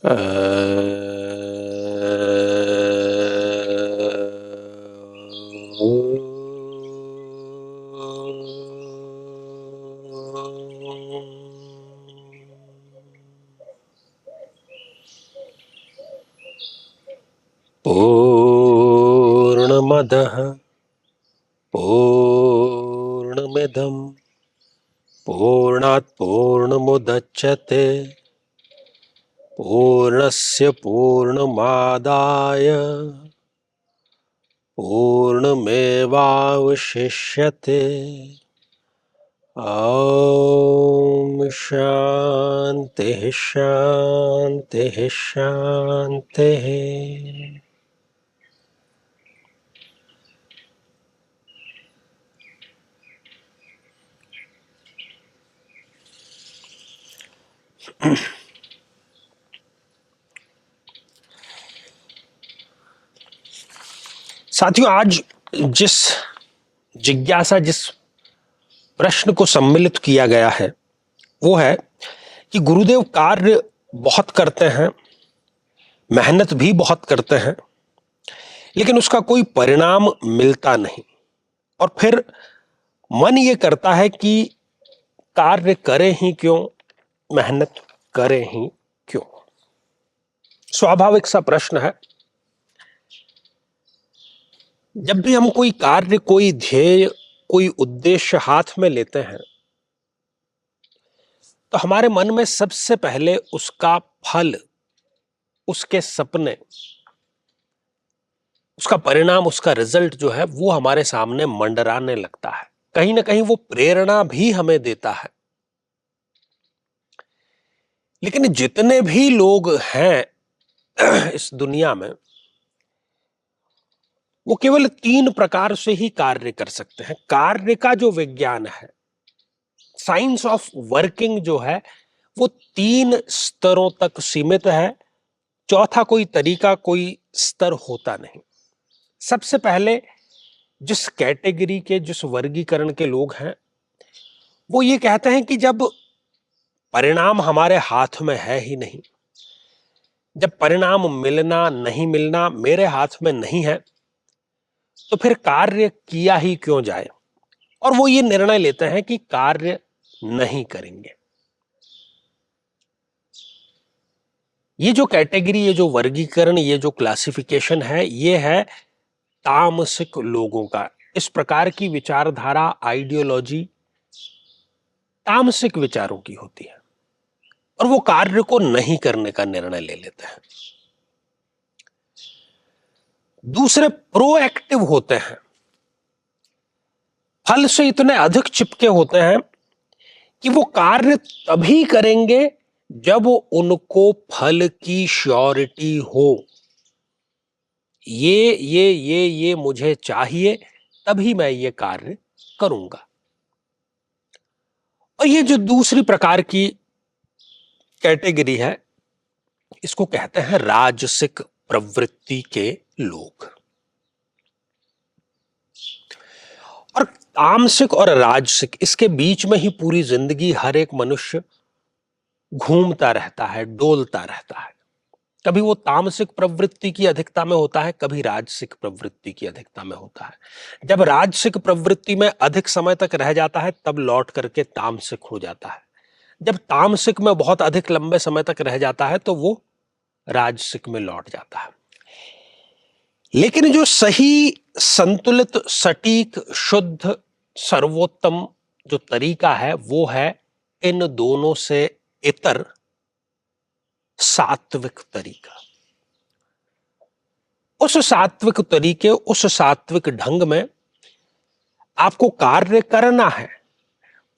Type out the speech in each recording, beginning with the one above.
पूर्णमदः पूर्णमिदं पूर्णात् पूर्णमुदच्यते पूर्णस्य पूर्णमादाय पूर्णमेवावशिष्यते। ॐ शान्तिः शान्तिः शान्तिः। साथियों, आज जिस जिज्ञासा, जिस प्रश्न को सम्मिलित किया गया है वो है कि गुरुदेव कार्य बहुत करते हैं, मेहनत भी बहुत करते हैं, लेकिन उसका कोई परिणाम मिलता नहीं। और फिर मन ये करता है कि कार्य करें ही क्यों, मेहनत करें ही क्यों। स्वाभाविक सा प्रश्न है। जब भी हम कोई कार्य, कोई ध्येय, कोई उद्देश्य हाथ में लेते हैं तो हमारे मन में सबसे पहले उसका फल, उसके सपने, उसका परिणाम, उसका रिजल्ट जो है वो हमारे सामने मंडराने लगता है। कहीं ना कहीं वो प्रेरणा भी हमें देता है। लेकिन जितने भी लोग हैं इस दुनिया में, वो केवल 3 प्रकार से ही कार्य कर सकते हैं। कार्य का जो विज्ञान है, साइंस ऑफ वर्किंग जो है, वो 3 स्तरों तक सीमित है। चौथा कोई तरीका, कोई स्तर होता नहीं। सबसे पहले जिस कैटेगरी के, जिस वर्गीकरण के लोग हैं, वो ये कहते हैं कि जब परिणाम हमारे हाथ में है ही नहीं, जब परिणाम मिलना नहीं मिलना मेरे हाथ में नहीं है, तो फिर कार्य किया ही क्यों जाए। और वो ये निर्णय लेते हैं कि कार्य नहीं करेंगे। ये जो कैटेगरी, ये जो वर्गीकरण, ये जो क्लासिफिकेशन है, ये है तामसिक लोगों का। इस प्रकार की विचारधारा, आइडियोलॉजी तामसिक विचारों की होती है और वो कार्य को नहीं करने का निर्णय ले लेते हैं। दूसरे प्रोएक्टिव होते हैं, फल से इतने अधिक चिपके होते हैं कि वो कार्य तभी करेंगे जब उनको फल की श्योरिटी हो। ये मुझे चाहिए, तभी मैं ये कार्य करूंगा। और ये जो दूसरी प्रकार की कैटेगरी है, इसको कहते हैं राजसिक प्रवृत्ति के लोग। और तामसिक और राजसिक, इसके बीच में ही पूरी जिंदगी हर एक मनुष्य घूमता रहता है, डोलता रहता है। कभी वो तामसिक प्रवृत्ति की अधिकता में होता है, कभी राजसिक प्रवृत्ति की अधिकता में होता है। जब राजसिक प्रवृत्ति में अधिक समय तक रह जाता है, तब लौट करके तामसिक हो जाता है। जब तामसिक में बहुत अधिक लंबे समय तक रह जाता है, तो वो राजसिक में लौट जाता है। लेकिन जो सही, संतुलित, सटीक, शुद्ध, सर्वोत्तम जो तरीका है, वो है इन दोनों से इतर सात्विक तरीका। उस सात्विक तरीके, उस सात्विक ढंग में आपको कार्य करना है,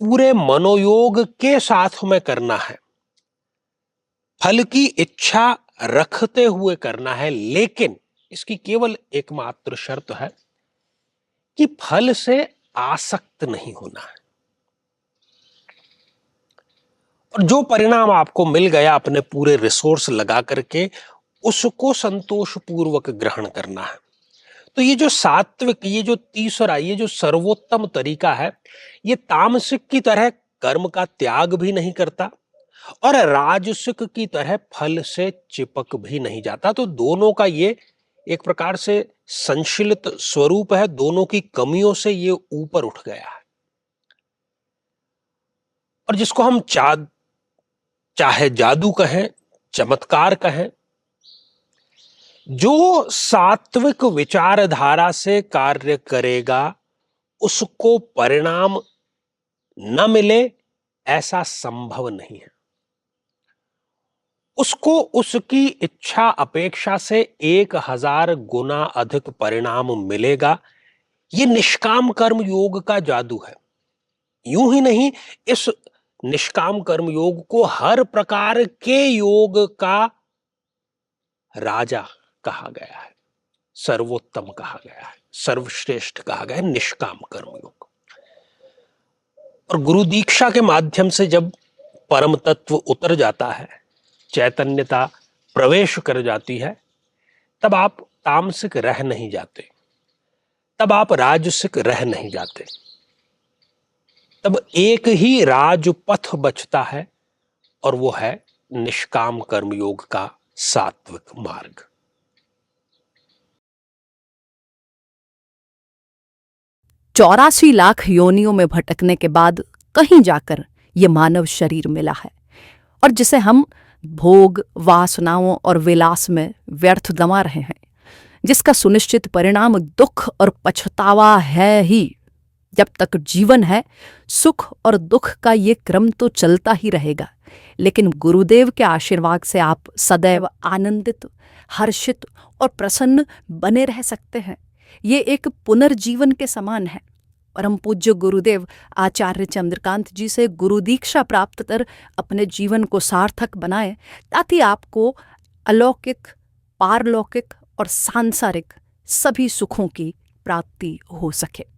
पूरे मनोयोग के साथ में करना है, फल की इच्छा रखते हुए करना है। लेकिन इसकी केवल एकमात्र शर्त है कि फल से आसक्त नहीं होना है। और जो परिणाम आपको मिल गया, अपने पूरे रिसोर्स लगा करके उसको संतोष पूर्वक ग्रहण करना है। तो ये जो सात्विक, ये जो तीसरा, ये जो सर्वोत्तम तरीका है, ये तामसिक की तरह कर्म का त्याग भी नहीं करता और राजसिक की तरह फल से चिपक भी नहीं जाता। तो दोनों का ये एक प्रकार से संश्लित स्वरूप है, दोनों की कमियों से ये ऊपर उठ गया है। और जिसको हम चाहे जादू कहें, चमत्कार कहें, जो सात्विक विचारधारा से कार्य करेगा उसको परिणाम न मिले ऐसा संभव नहीं है। उसको उसकी इच्छा अपेक्षा से 1000 गुना अधिक परिणाम मिलेगा। ये निष्काम कर्म योग का जादू है। यूं ही नहीं, इस निष्काम कर्म योग को हर प्रकार के योग का राजा कहा गया है, सर्वोत्तम कहा गया है, सर्वश्रेष्ठ कहा गया है निष्काम कर्म योग। और गुरु दीक्षा के माध्यम से जब परम तत्व उतर जाता है, चैतन्यता प्रवेश कर जाती है, तब आप तामसिक रह नहीं जाते, तब आप राजसिक रह नहीं जाते। तब एक ही राजपथ बचता है और वो है निष्काम कर्मयोग का सात्विक मार्ग। 84 लाख योनियों में भटकने के बाद कहीं जाकर ये मानव शरीर मिला है, और जिसे हम भोग, वासनाओं और विलास में व्यर्थ दमा रहे हैं, जिसका सुनिश्चित परिणाम दुख और पछतावा है ही। जब तक जीवन है, सुख और दुख का ये क्रम तो चलता ही रहेगा, लेकिन गुरुदेव के आशीर्वाद से आप सदैव आनंदित, हर्षित और प्रसन्न बने रह सकते हैं। ये एक पुनर्जीवन के समान है। परम पूज्य गुरुदेव आचार्य चंद्रकांत जी से गुरु दीक्षा प्राप्त कर अपने जीवन को सार्थक बनाएं, ताकि आपको अलौकिक, पारलौकिक और सांसारिक सभी सुखों की प्राप्ति हो सके।